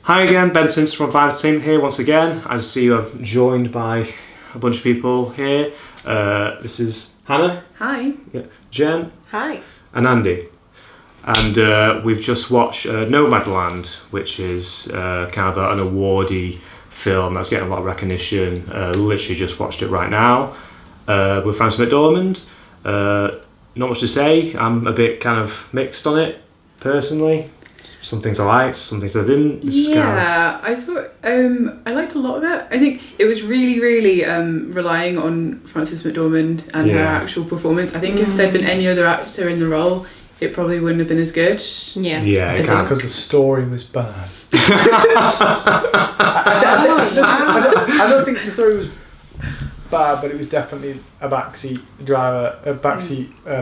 Hi again, Ben Simpson from Vibe Team here once again. As you see, I'm joined by a bunch of people here. This is Hannah. Hi. Yeah. Jen. Hi. And Andy. And we've just watched Nomadland, which is kind of an awardy film that's getting a lot of recognition. Literally just watched it right now with Frances McDormand. Not much to say. I'm a bit kind of mixed on it, personally. Some things I liked, some things I didn't. I thought I liked a lot of it. I think it was really relying on Frances McDormand and her actual performance. I think if there'd been any other actor in the role, it probably wouldn't have been as good. Yeah, it was because the story was bad. I don't think the story was bad, but it was definitely a backseat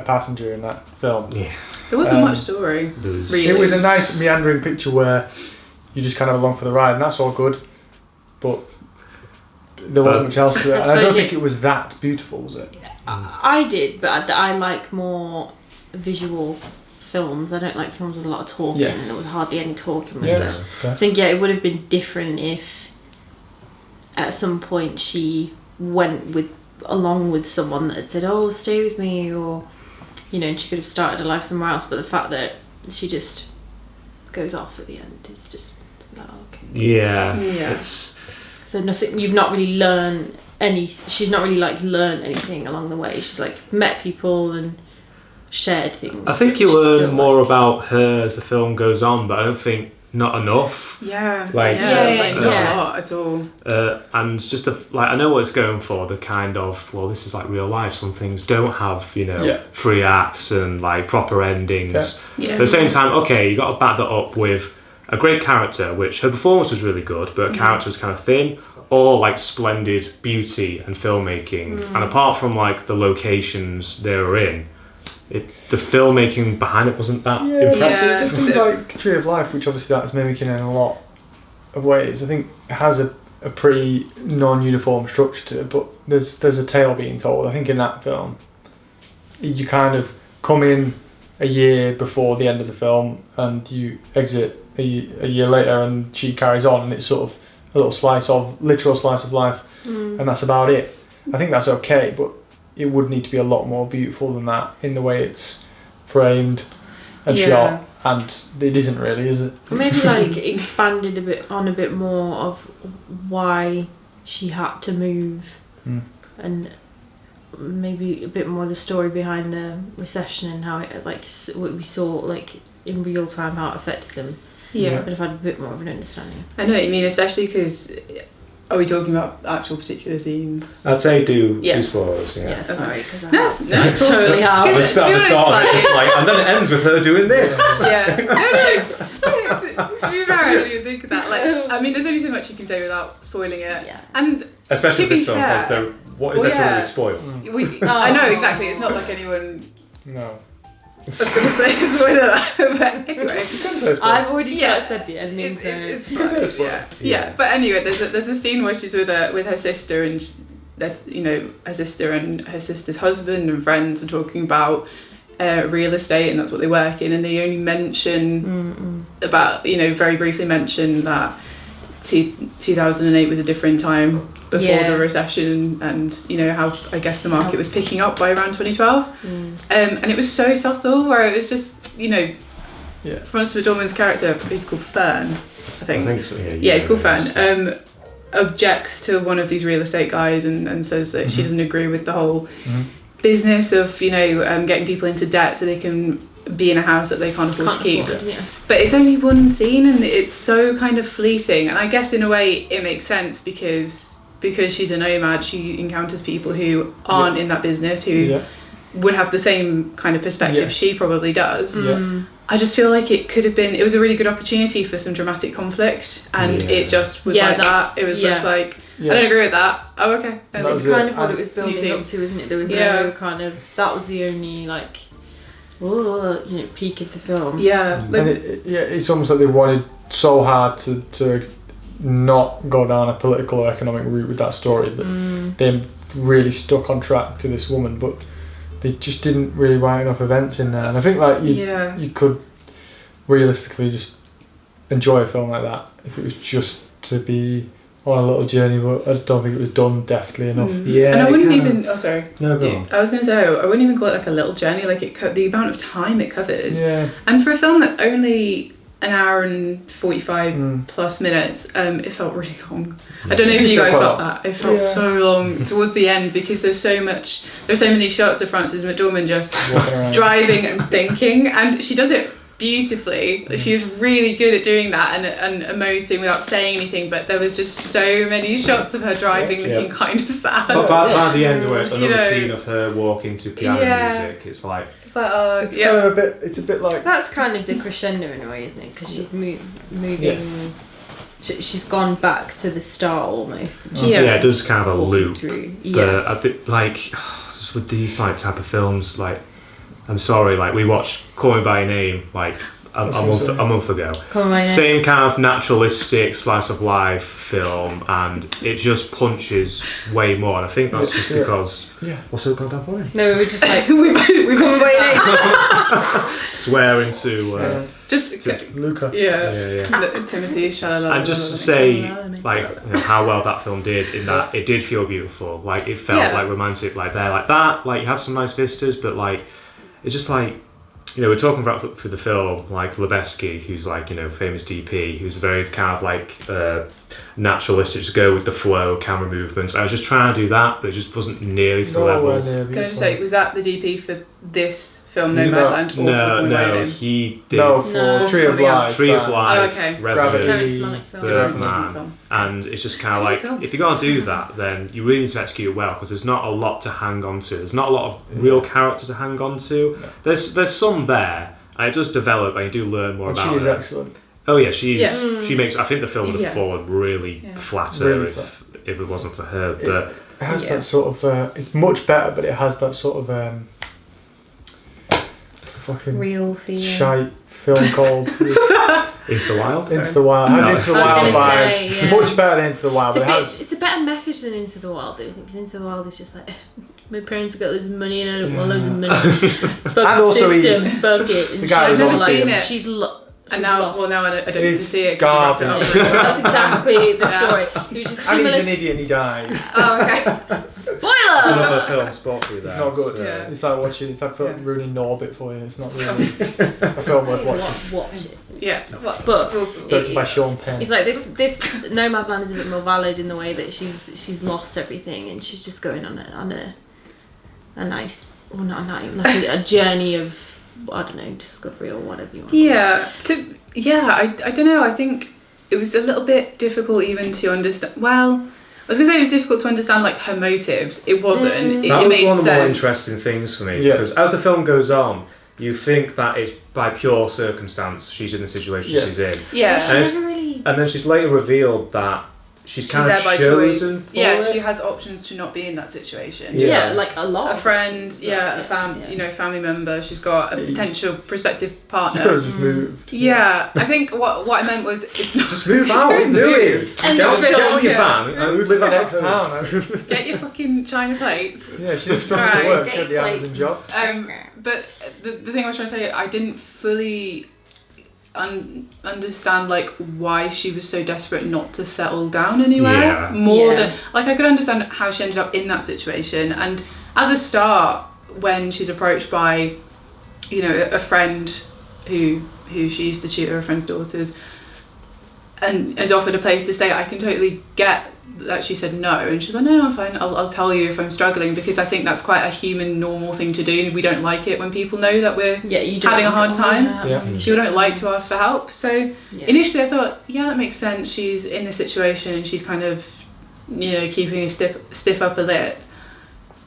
passenger in that film. Yeah. There wasn't much story. Really. It was a nice meandering picture where you just kind of along for the ride, and that's all good. But there wasn't much else to it, and I don't think it was that beautiful, was it? I did, but I like more visual films. I don't like films with a lot of talking. Yes. There was hardly any talking. Yeah. I think it would have been different if at some point she went along with someone that had said, "Oh, stay with me," or and she could have started a life somewhere else. But the fact that she just goes off at the end is just like, okay. Yeah. It's so nothing. You've not really learned any. She's not really learned anything along the way. She's met people and shared things. I think you learn more about her as the film goes on, but I don't think not enough. Not a lot at all. And just I know what it's going for. The kind of this is like real life. Some things don't have free acts and proper endings. Yeah. But at the same time, okay, you got to back that up with a great character, which her performance was really good, but her character was kind of thin. Or splendid beauty and filmmaking, and apart from the locations they were in, the filmmaking behind it wasn't that impressive. Yeah. Things like Tree of Life, which obviously that's mimicking in a lot of ways, I think it has a pretty non-uniform structure to it, but there's a tale being told. I think in that film, you kind of come in a year before the end of the film and you exit a year later, and she carries on, and it's sort of a literal slice of life, and that's about it. I think that's okay, but it would need to be a lot more beautiful than that in the way it's framed and shot, and it isn't really, is it? Maybe expanded a bit more of why she had to move, and maybe a bit more the story behind the recession and how it what we saw in real time, how it affected them. Yeah, I'd have had a bit more of an understanding. I know what you mean, especially because. Are we talking about actual particular scenes? I'd say do spoilers. Yeah, sorry, because no, it's totally hard. The start of it, and then it ends with her doing this. Yeah. To be fair, I didn't think of that. I mean, there's only so much you can say without spoiling it. Yeah. And especially this film, because what is there to really spoil? I know exactly. It's not like anyone. No. I was going to say spoiler that, but anyway. I've already said the ending, so it's yeah. But anyway, there's a scene where she's with her sister, and her sister and her sister's husband and friends are talking about real estate, and that's what they work in, and they only mention about very briefly mention that 2008 was a different time before the recession, and how I guess the market was picking up by around 2012, and it was so subtle where it was just Frances McDormand's character, who's called Fern, I think so, he's called Fern, objects to one of these real estate guys and says that she doesn't agree with the whole business of getting people into debt so they can be in a house that they can't afford to keep. But it's only one scene, and it's so kind of fleeting, and I guess in a way it makes sense because she's a nomad, she encounters people who aren't in that business, who would have the same kind of perspective she probably does. I just feel like it was a really good opportunity for some dramatic conflict, and it just was that. It was just I don't agree with that. Oh, okay. And it's kind of what it was building up to, isn't it? There was no kind of, that was the only peak of the film. Yeah. And it's almost like they wanted so hard to not go down a political or economic route with that story that they really stuck on track to this woman, but they just didn't really write enough events in there. And I think you could realistically just enjoy a film like that if it was just to be on a little journey, but I don't think it was done deftly enough. Yeah, and I wouldn't even. Oh, sorry. No, go on. I was going to say I wouldn't even call it like a little journey. Like the amount of time it covers. Yeah. And for a film that's only an hour and 45 plus minutes, it felt really long. I don't know if you guys felt that. It felt so long towards the end because there's so many shots of Frances McDormand just driving and thinking, and she does it beautifully. She is really good at doing that and emoting without saying anything, but there was just so many shots of her driving looking kind of sad. But by the end where it's another scene of her walking to piano music, it's like oh, it's kind of a bit like that's kind of the crescendo in a way, isn't it? Because she's moving. She's gone back to the start almost. It does kind of a loop. Yeah. I think just with these type of films, like, I'm sorry, like we watched Call Me by Your Name like a month ago. Same kind of naturalistic slice of life film, and it just punches way more. And I think that's just because what's so goddamn funny? No, we were just like we Call Me by Your Name. Swearing to Luca. Timothy Chalamet. And just to say, like, how well that film did in that it did feel beautiful. Like it felt like romantic, like there, like that. Like you have some nice vistas, but like it's just like, we're talking about through the film, like Lebesky, who's like, famous DP, who's very kind of like naturalistic, just go with the flow, camera movements. I was just trying to do that, but it just wasn't nearly to the levels. Can I just say, was that the DP for this film, Nomadland? No, he did. No, for Tree of Life. Tree of Life, Oh, okay. Revenant, Birdman. And it's just kind of like, if you're going to do that, then you really need to execute it well, because there's not a lot to hang on to. There's not a lot of real character to hang on to. No. There's some there, and it does develop, and you do learn more about it. She is excellent. Oh yeah, she makes. I think the film would have fallen really flatter if it wasn't for her. But it has that sort of. It's much better, but it has that sort of. Fucking real feeling. Shite film called Into the Wild. Into the Wild. Has Into the Wild vibes. Much better than Into the Wild. It's a better message than Into the Wild, though. Because Into the Wild is just like, my parents got loads of money and I don't want loads of money. Fuck and also system, fuck it. And the guy I've never seen it. She's and now I don't need to see it. Garbage. That's exactly the story. He was just and he's an idiot and he dies. Oh, okay. Spoiler! It's another film sport for you there. It's not good. Yeah. It's like watching. It's like ruining Norbit for you. It's not really a film worth watching. Watch it. Yeah. But Directed by Sean Penn. It's like this Nomadland is a bit more valid in the way that she's lost everything and she's just going on a nice, well not a night, like a journey of, I don't know, discovery or whatever you want. I don't know. I think it was a little bit difficult even to understand. Well, I was going to say it was difficult to understand like her motives. It wasn't. That it was made one of the more sense. interesting things for me, because as the film goes on, you think that it's by pure circumstance she's in the situation she's in. Yeah. And then she's later revealed that she's kind there of by chosen choice. for Yeah, it. she has options to not be in that situation. Yeah, like a lot. A friend, a family member. She's got a potential prospective partner. She could have just moved. Yeah, I think what I meant was it's not. Just move out, what are you doing? Get on your van and Move live to the at next town. Get your fucking China plates. Yeah, she was struggling to work. She had the Plates. Amazon job. But the thing I was trying to say, I didn't fully understand like why she was so desperate not to settle down anywhere than like I could understand how she ended up in that situation. And at the start when she's approached by a friend who she used to tutor, her friend's daughters, and is offered a place to stay, I can totally get that she said no, and she's like, no, I'm fine, I'll tell you if I'm struggling, because I think that's quite a human normal thing to do. We don't like it when people know that we're having a hard time. People don't like to ask for help. So initially I thought, that makes sense, she's in this situation and she's kind of keeping a stiff upper lip.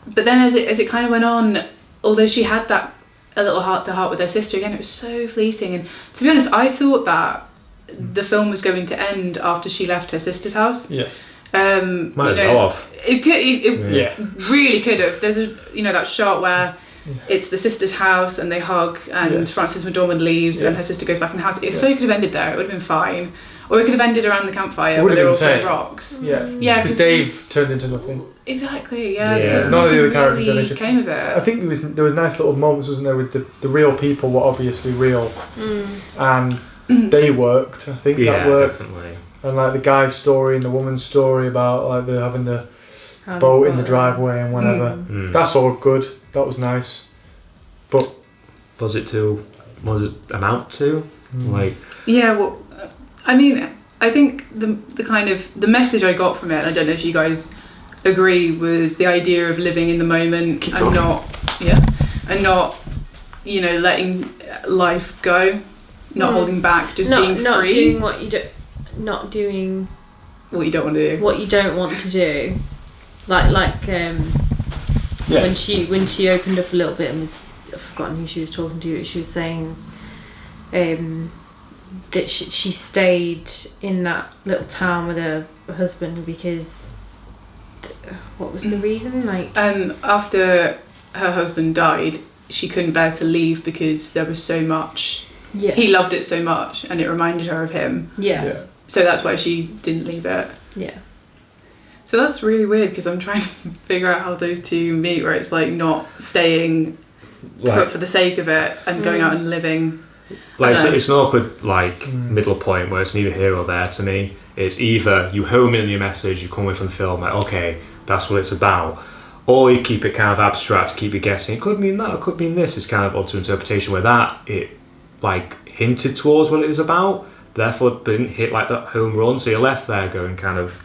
But then as it kind of went on, although she had that a little heart to heart with her sister, again it was so fleeting. And to be honest, I thought that the film was going to end after she left her sister's house. Yes. Might as well have. It really could have. There's that shot where it's the sister's house and they hug and Frances McDormand leaves and her sister goes back in the house. It so could have ended there. It would have been fine. Or it could have ended around the campfire where they're all throwing rocks. Yeah, because Dave turned into nothing. Exactly. None of the other characters really came of it. I think there was nice little moments, wasn't there, with the real people were obviously real, and they worked. I think that worked. Definitely. And like the guy's story and the woman's story about like the having the boat in the driveway and whatever. That's all good. That was nice. But was it amount to? Like, yeah, well, I mean, I think the kind of the message I got from it, and I don't know if you guys agree, was the idea of living in the moment and not, you know, letting life go, not holding back, just being free. Not doing what you don't. Not doing what you don't want to do. What you don't want to do. When she opened up a little bit and I've forgotten who she was talking to. She was saying that she stayed in that little town with her husband because what was the reason? After her husband died, she couldn't bear to leave because there was so much. Yeah. He loved it so much, and it reminded her of him. Yeah. So that's why she didn't leave it. Yeah. So that's really weird because I'm trying to figure out how those two meet, where it's like not staying put for the sake of it and going out and living. Like it's an awkward middle point where it's neither here or there to me. It's either you home in on your message, you come away from the film like, okay, that's what it's about, or you keep it kind of abstract, keep it guessing. It could mean that, it could mean this. It's kind of up to interpretation. Where that it hinted towards what it is about, therefore didn't hit like that home run. So you're left there going kind of.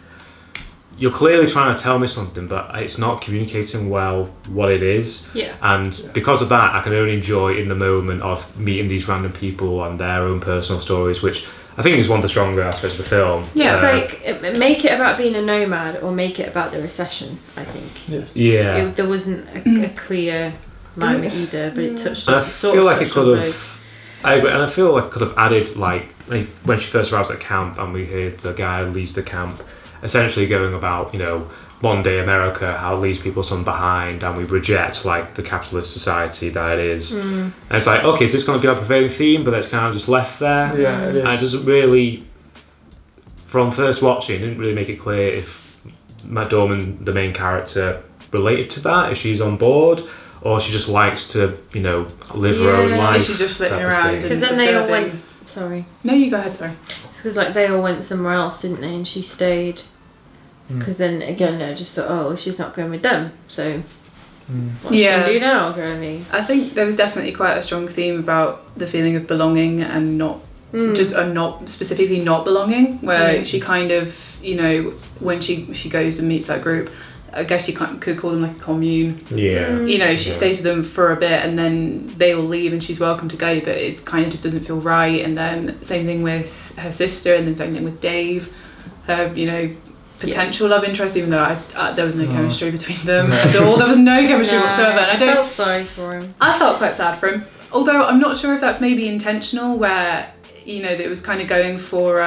You're clearly trying to tell me something, but it's not communicating well what it is. Yeah. And because of that, I can only enjoy in the moment of meeting these random people and their own personal stories, which I think is one of the stronger aspects of the film. Yeah, it's make it about being a nomad or make it about the recession, I think. Yes. Yeah. There wasn't a clear line either, but it touched on. I feel like it could have. And I feel like it could have added when she first arrives at camp and we hear the guy who leads the camp essentially going about, modern day America, how it leaves people some behind, and we reject the capitalist society that it is. And it's like, okay, is this going to be our prevailing theme? But it's kind of just left there. Yeah, it is. And it doesn't really, from first watching, it didn't really make it clear if Matt Dorman, the main character, related to that, if she's on board, or she just likes to, live her own life. She's just flitting around. Because then they all went. Sorry. No, you go ahead. Sorry. It's because they all went somewhere else, didn't they? And she stayed. Because then again, I just thought, oh, she's not going with them. So what's she gonna do now, girlie? I think there was definitely quite a strong theme about the feeling of belonging and not specifically not belonging. Where she kind of, when she goes and meets that group. I guess you could call them like a commune. Yeah. She stays with them for a bit and then they all leave and she's welcome to go, but it kind of just doesn't feel right. And then same thing with her sister, and then same thing with Dave, her, potential love interest, even though there was no chemistry between them at all. There was no chemistry whatsoever. And I felt sorry for him. I felt quite sad for him. Although I'm not sure if that's maybe intentional, where, that it was kind of going for,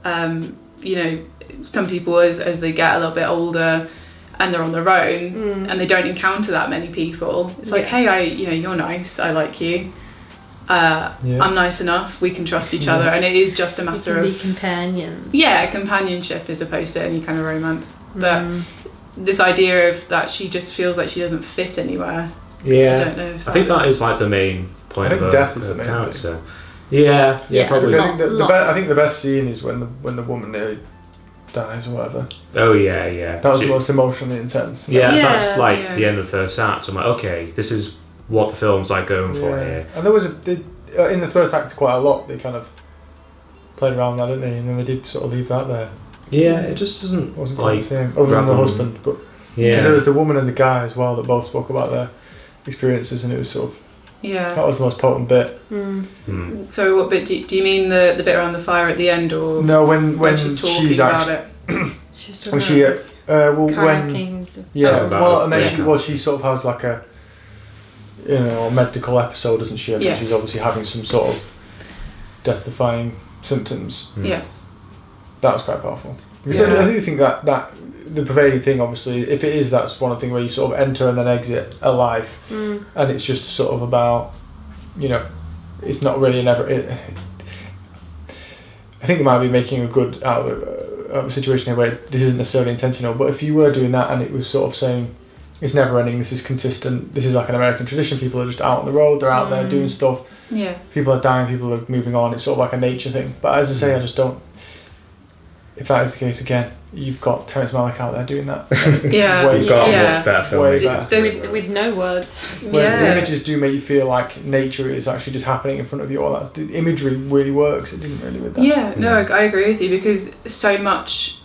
some people as they get a little bit older, and they're on their own and they don't encounter that many people. It's like, hey, you're nice, I like you. I'm nice enough, we can trust each other, and it is just a matter of be companions. Yeah, companionship as opposed to any kind of romance. But this idea of that she just feels like she doesn't fit anywhere. Yeah. I don't know if I think that is the main point. I think death is the main character. thing. Yeah, probably. I think the best scene is when the woman nearly dies or whatever. Oh yeah. That was the most emotionally intense. Yeah, that's the end of the first act. I'm like, okay, this is what the film's going for here. And there was in the first act quite a lot. They kind of played around that, didn't they? And then they did sort of leave that there. Yeah, it just wasn't quite the same, other than the husband, but because there was the woman and the guy as well that both spoke about their experiences, and it was sort of that was the most potent bit. So what bit do you mean, the bit around the fire at the end, or no, when she's talking about it? When she kayaking and stuff. And then she sort of has like a medical episode, doesn't she? She's obviously having some sort of death-defying symptoms. Yeah, that was quite powerful. Because I do think that the prevailing thing, obviously, if it is, that's one thing where you sort of enter and then exit a life, and it's just sort of about, it's not really I think they might be making a good out of a situation here where this isn't necessarily intentional, but if you were doing that and it was sort of saying, it's never ending. This is consistent. This is like an American tradition. People are just out on the road. They're out there doing stuff. Yeah. People are dying. People are moving on. It's sort of like a nature thing. But as I say, I just don't. If that is the case again, you've got Terrence Malick out there doing that. Yeah. You've got a Yeah. much better Way filmmaker. better. With no words. Where the images do make you feel like nature is actually just happening in front of you. All that the imagery really works. It didn't really with that. Yeah, no, I agree with you because so much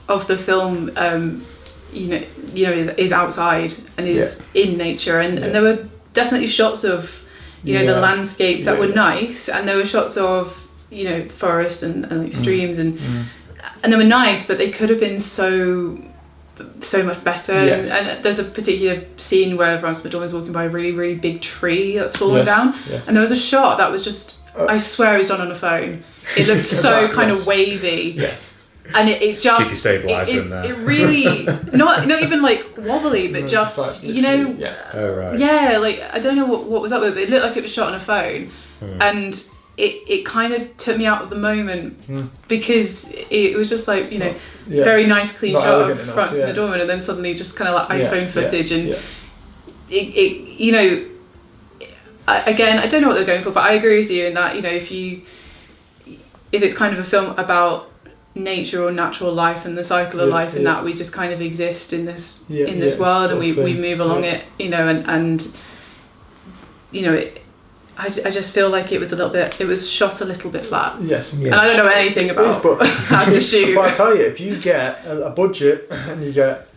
of the film, is outside and is in nature, and there were definitely shots of, the landscape that were nice, and there were shots of, forest and like streams and they were nice, but they could have been so much better. Yes. And there's a particular scene where Frances McDormand's walking by a really, really big tree that's fallen down, and there was a shot that was just, I swear it was done on a phone. It looked so kind of wavy. Yes. And it just Cheeky stabilizer in there. It really not even like wobbly, but just Oh, right. yeah, like I don't know what was up with it. It looked like it was shot on a phone, and it kind of took me out of the moment because it was just like very nice clean Not shot of elegant enough, Frances McDormand, and then suddenly just kind of like iPhone footage, and again I don't know what they're going for, but I agree with you in that if it's kind of a film about nature or natural life and the cycle of life, and that we just kind of exist in this world, and we move along it, I just feel like it was shot a little bit flat. Yes. And I don't know anything about how to shoot. But I tell you, if you get a budget and you get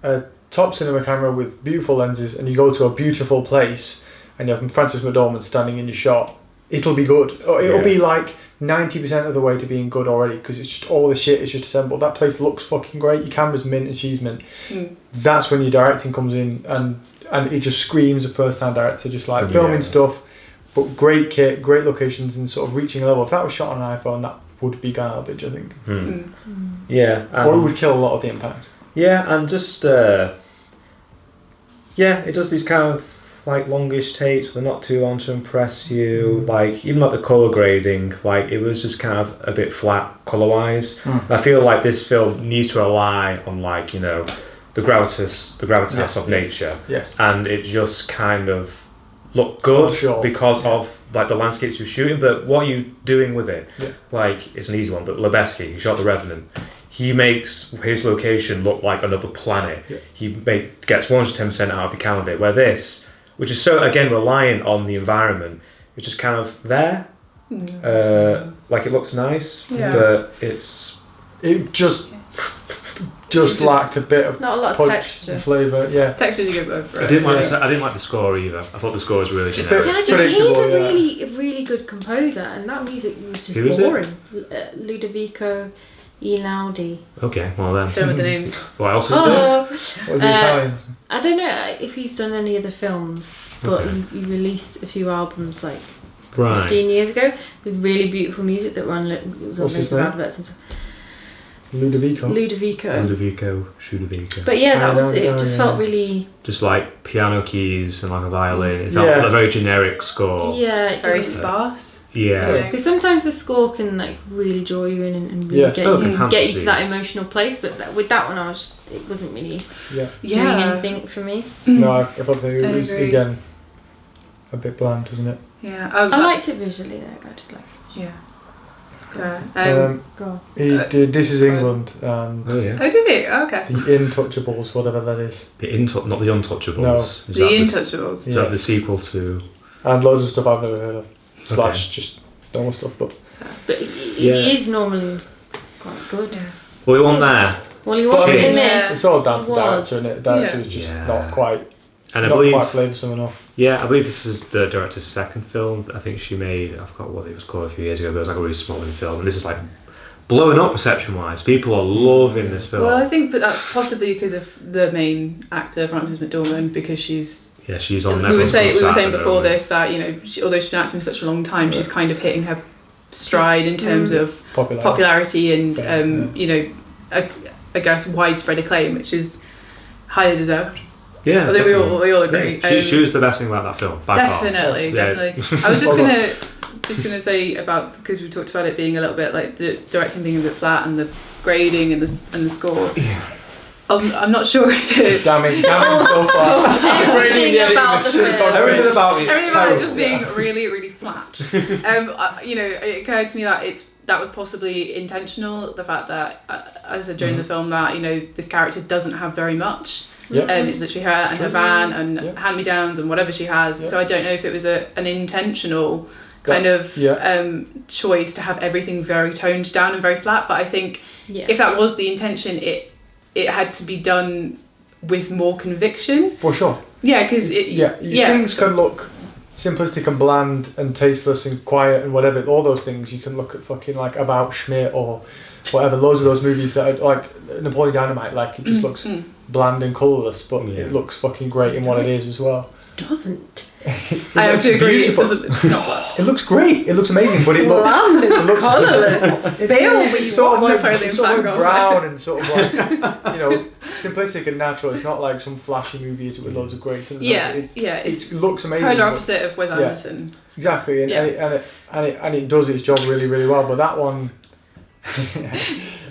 a top cinema camera with beautiful lenses, and you go to a beautiful place and you have Frances McDormand standing in your shot, it'll be good. Or it'll be like 90% of the way to being good already, because it's just all the shit is just assembled. That place looks fucking great. Your camera's mint and she's mint. That's when your directing comes in, and it just screams a first-time director, just like filming stuff, but great kit, great locations, and sort of reaching a level. If that was shot on an iPhone, that would be garbage, I think. Yeah. Or it would kill a lot of the impact. Yeah, and just it does these kind of like longish takes, but they're not too long to impress you. Like even like the colour grading, like it was just kind of a bit flat colour wise. I feel like this film needs to rely on like the gravitas of nature. Yes. And it just kind of looked good because of like the landscapes you're shooting. But what are you doing with it? Yeah. Like it's an easy one, but Lebesky, he shot The Revenant. He makes his location look like another planet. Yeah. He gets 110% out of the candidate. Where this, which is so again reliant on the environment, it's just kind of there. Like it looks nice, but it just lacked a bit of not a lot of punch texture and flavour. Yeah, texture's a good word for it. I didn't like the score either. I thought the score was really generic. He's a really good composer, and that music was just boring. Ludovico Einaudi. Okay, well then. Show me the names. What else is there? What was he Italian? I don't know if he's done any other films, but he released a few albums like 15 years ago with really beautiful music that were on. It was on loads of adverts and stuff. Ludovico. But yeah, that was it. Just felt really just like piano keys and like a violin. It felt like a very generic score. Yeah, very sparse. Yeah, because sometimes the score can like really draw you in and really get you to that emotional place. But with that one, it wasn't really doing anything for me. No, I thought it was again a bit bland, wasn't it? Yeah, I liked it visually. I did like it. Yeah. He did This Is England and did he? Oh, okay. The Intouchables, whatever that is. Not the Untouchables. No. The Intouchables. Is that the sequel to? And loads of stuff I've never heard of. / just normal stuff, but he is normally quite good. Yeah. Well, he wasn't there. Well, he wasn't in this. It's all down to director, and the director was just not quite. And I believe quite flavoursome enough. Yeah, I believe this is the director's second film. I think she made, I forgot what it was called a few years ago, but it was like a really small film. And this is like blowing up perception-wise. People are loving this film. Well, I think that's possibly because of the main actor, Frances McDormand, because she's... Yeah, she's on Netflix. We were saying before this that, although she's been acting for such a long time, she's kind of hitting her stride in terms of popularity and, I guess, widespread acclaim, which is highly deserved. Yeah, I think we all agree. Yeah, she was the best thing about that film. Definitely. I was just gonna say about, because we talked about it being a little bit like the directing being a bit flat and the grading and the score. Yeah. I'm not sure if it. Damning so far. Everything about the film. Everything about it. Everything about it just being really, really flat. It occurred to me that that was possibly intentional. The fact that, as I said during the film, that this character doesn't have very much. Yeah. It's literally her and her van and hand-me-downs and whatever she has. Yeah. So I don't know if it was an intentional kind of choice to have everything very toned down and very flat. But I think if that was the intention, it had to be done with more conviction. For sure. Yeah, because things can look simplistic and bland and tasteless and quiet and whatever. All those things you can look at fucking like About Schmidt or whatever. Loads of those movies that are like Napoleon Dynamite. Like it just looks bland and colourless, but it looks fucking great in what it is as well. Doesn't. I have to agree. It's not bad. It looks great. It looks amazing, but it looks bland and colourless. It's sort of like Napoleon brown and sort of like simplistic and natural. It's not like some flashy movies with loads of great cinematography. It looks amazing. Polar opposite of Wes Anderson. Exactly, and it does its job really, really well. But that one,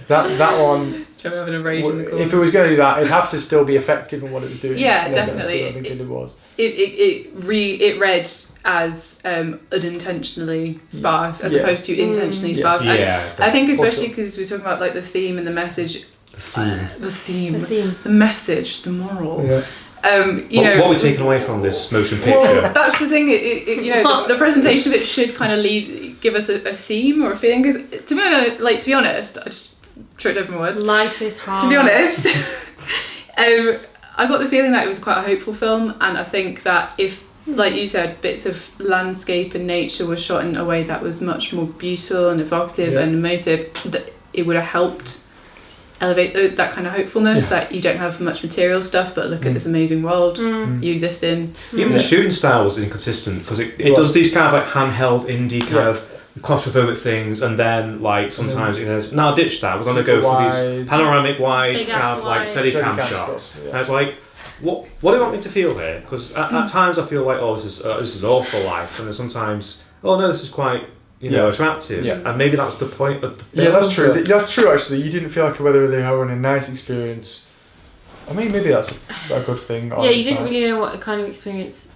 that one. Having a rage in the corner. If it was going to do that, it'd have to still be effective in what it was doing. Yeah, definitely. I think it was. It read as unintentionally sparse as opposed to intentionally sparse. Yeah, I think especially because we're talking about like the theme and the message, the message, the moral. Yeah. What are we taking away from this motion picture? Well, that's the thing. The presentation of it should kind of give us a theme or a feeling. Because to be honest, I just tripped over my words. Life is hard. To be honest, I got the feeling that it was quite a hopeful film, and I think that if, like you said, bits of landscape and nature were shot in a way that was much more beautiful and evocative and emotive, that it would have helped elevate that kind of hopefulness that you don't have much material stuff, but look at this amazing world you exist in. Even the shooting style was inconsistent because it does these kind of like handheld indie kind of claustrophobic things, and then like sometimes it goes, "No, ditch that. We're going to go for these panoramic wide kind of like steady cam shots." And it's like, what do you want me to feel here? Because at times I feel like, oh, this is an awful life, and then sometimes, oh no, this is quite attractive, and maybe that's the point of the film. Yeah, that's true. That's true. Actually, you didn't feel like whether they were having a nice experience. I mean, maybe that's a good thing. Yeah, you didn't really know what kind of experience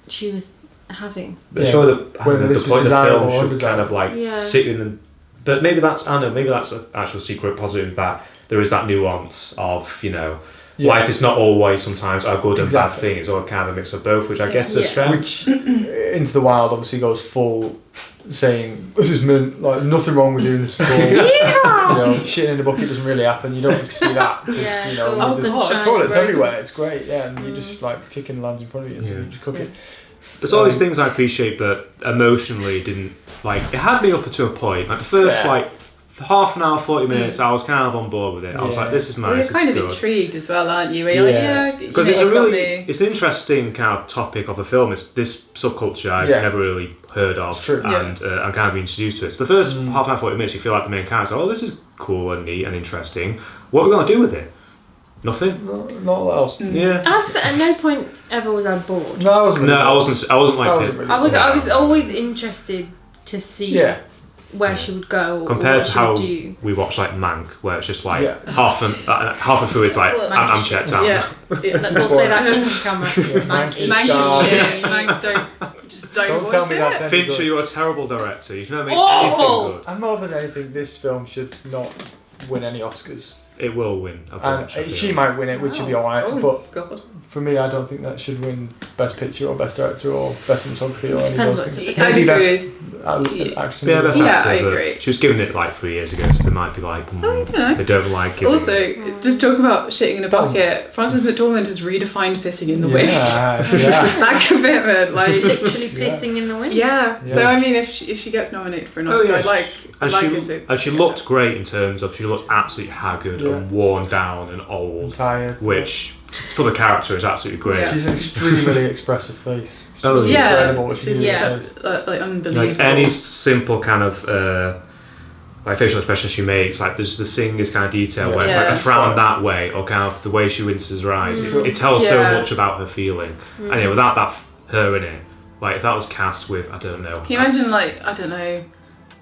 she was having. But sure, the point of the film should kind of like sit in them. But maybe that's an actual secret positive, that there is that nuance of life is not always sometimes a good and bad thing. It's all kind of a mix of both, which I guess is a strength. Which Into the Wild obviously goes full saying this is like nothing wrong with doing this at all. Shitting in a bucket doesn't really happen. You don't get to see that. There's toilets everywhere. It's great. Yeah, and you just like chicken lands in front of you, and so you just cook it. There's all these things I appreciate, but emotionally didn't like. It had me up to a point. Like the first like half an hour, 40 minutes, I was kind of on board with it. I was like, this is nice. Well, you're kind of intrigued as well, aren't you? Where you're like, because it's an interesting kind of topic of the film. It's this subculture I've never really heard of, and I'm kind of being introduced to it. So the first half an hour, 40 minutes, you feel like the main character. Oh, this is cool and neat and interesting. What are we going to do with it? Nothing. Not a lot else. Yeah. At no point ever was I bored. No, I wasn't. I wasn't like. I was always interested to see where she would go, compared or what to how do. we watch like Mank, where it's just like half of fluid's like I'm checked out. Let's all say that into camera. Mank is shit. Mank don't tell me that's any Fincher, good. you're a terrible director. You've never made Awful. anything good. And more than anything, this film should not win any Oscars. It will win a bunch. And she might win it, which would be alright. But God. for me, I don't think that should win Best Picture or Best Director or Best Cinematography or any of those things. I agree Best action. Yeah, Best Actor. I agree. She was given it like 3 years ago, so they might be like, they don't like it. Also, just talk about shitting in a bucket. Frances McDormand has redefined pissing in the wind. That commitment, like literally pissing in the wind. Yeah. So I mean, if she gets nominated for an Oscar, I'd like it to. And she looked great in terms of she looked absolutely haggard and worn down and old, tired, which for the character is absolutely great. Yeah. She's an extremely expressive face. It's incredible. Like unbelievable. Like any simple kind of like facial expression she makes, like there's the singer's kind of detail where it's like a frown that way, or kind of the way she winces her eyes. It tells so much about her feeling. And without her in it, like if that was cast with, I don't know. Can you imagine, like, I don't know,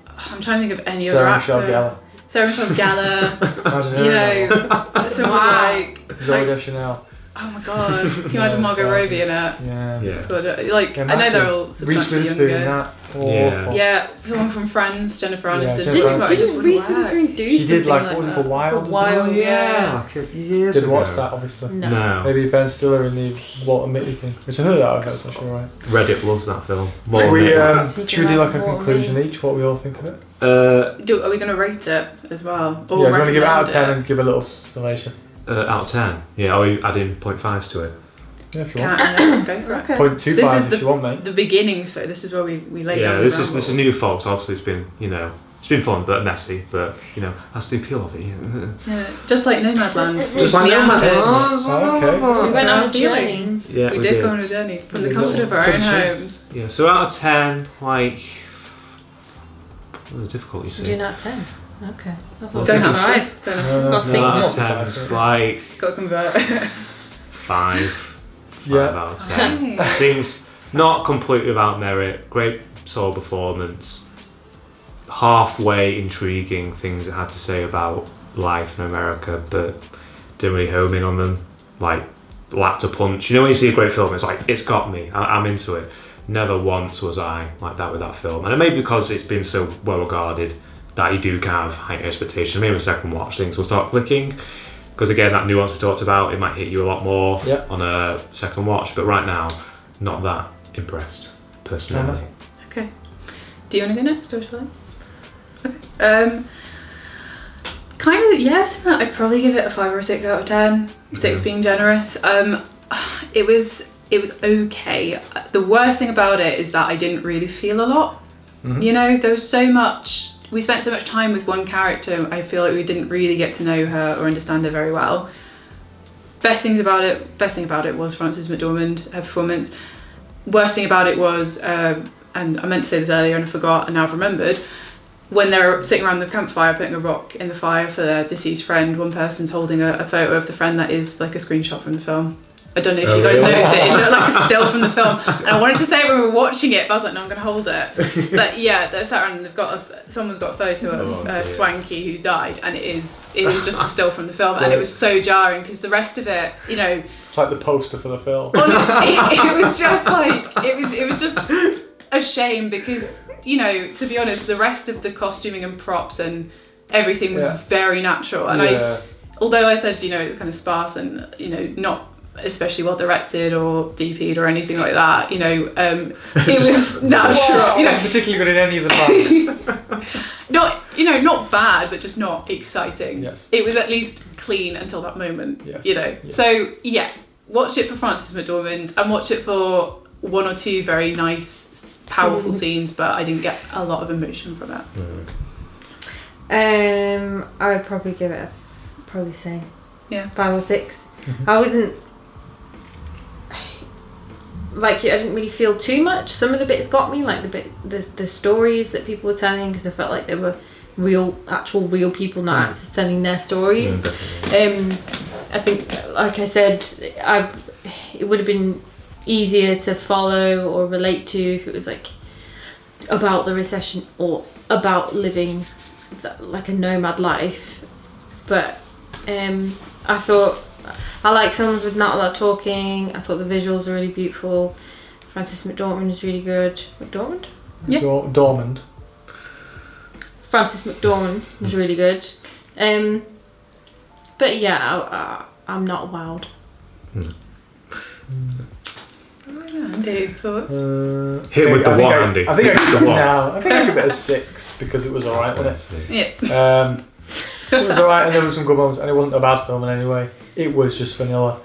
I'm trying to think of any other actor. Sarah Michelle Gellar, Imagine her you in that know, someone like one. Zoe Deschanel. oh my god, can you imagine Margot Robbie in it? Yeah. It's gorgeous. Like, I know they're all Reese substantially Witherspoon in younger. that. Yeah. Awful. Yeah, someone from Friends, Jennifer Yeah, Aniston. Jennifer Aniston. It just Didn't wouldn't Reese work. Witherspoon do She something did like, what was it that? called, Wild? or Wild, something? yeah. like years Didn't ago. watch that, obviously. No. Maybe Ben Stiller in the Walter Mitty thing, which I heard that of, that's not sure right. Reddit loves that film. Should we, Secret should we do like a Life of conclusion Walter each, what we all think of it? Are we going to rate it as well? Or Yeah, do you want to give it out of recommend 10 and give a little summation? out of 10. Yeah, are we adding 0.5s to it? Yeah, if you want. Go for it. Okay. 0.25 This is if you want, mate. The beginning, so this is where we lay down. Yeah, the this ground is rules. new, folks. Obviously, it's been it's been fun but messy, but that's the appeal of it. Yeah, just like Nomadland. Just like Meandered. Okay. We went on Feeling. journeys. Yeah, we did go on a journey from the Yeah, comfort of our some own shit. homes. Yeah, so out of 10, like, it was difficult, you see. Doing out of 10. Okay. I Well, thought Don't think have it's- five. Don't have. Got to No, think out more. of 10, it's like Got to convert. 5 Yeah. out of 10. Okay. Seems not completely without merit. Great solo performance. Halfway intriguing things it had to say about life in America, but didn't really home in on them. Like, lacked a punch. You know when you see a great film, it's like, it's got me. I'm into it. Never once was I like that with that film. And it may be because it's been so well regarded that you do kind of heightened expectation. Maybe a second watch things will start clicking. Because again, that nuance we talked about, it might hit you a lot more Yep. on a second watch. But right now, not that impressed, personally. Okay. Do you want to go next, or shall I? Okay. Kind of, yes. I'd probably give it a 5 or a 6 out of 10. 6 Mhm. being generous. It was okay. The worst thing about it is that I didn't really feel a lot. Mhm. You know, there was so much. We spent so much time with one character. I feel like we didn't really get to know her or understand her very well. Best thing about it was Frances McDormand, her performance. Worst thing about it was, and I meant to say this earlier and I forgot, and now I've remembered. When they're sitting around the campfire putting a rock in the fire for their deceased friend, one person's holding a photo of the friend that is like a screenshot from the film. I don't know if you guys noticed it. It looked like a still from the film, and I wanted to say it when we were watching it, but I was like, no, I'm going to hold it. But yeah, they're sat around and someone's got a photo of dear. Swanky who's died, and it was just a still from the film, and it was so jarring because the rest of it, you know, It's like the poster for the film. it was just like it was just a shame because, you know, to be honest, the rest of the costuming and props and everything was Yeah. very natural, and Yeah. although I said, you know, it's kind of sparse and, you know, not especially well directed or DP'd or anything like that, you know, it was natural. You know, Wasn't particularly good in any of the parts. not bad, but just not exciting. Yes. It was at least clean until that moment, Yes. you know. Yeah. So yeah, watch it for Frances McDormand and watch it for 1 or 2 very nice, powerful scenes, but I didn't get a lot of emotion from it. I would probably give it probably say Yeah. 5 or 6. Mhm. I wasn't like I didn't really feel too much. Some of the bits got me, like the stories that people were telling, because I felt like they were actual real people, not actors telling their stories. I think, like I said, it would have been easier to follow or relate to if it was like about the recession or about living like a nomad life. But I thought I like films with not a lot of talking. I thought the visuals were really beautiful. Frances McDormand was really good. McDormand? Yeah. Dormand. Frances McDormand was really good. But yeah, I'm not wowed. Andy, thoughts? Hit with the I think what, I- Andy? I think I Hit give with it the what? now. I think I give it a 6 because it was alright, wasn't it? Yeah. It was alright and there were some good moments and it wasn't a bad film in any way. It was just vanilla.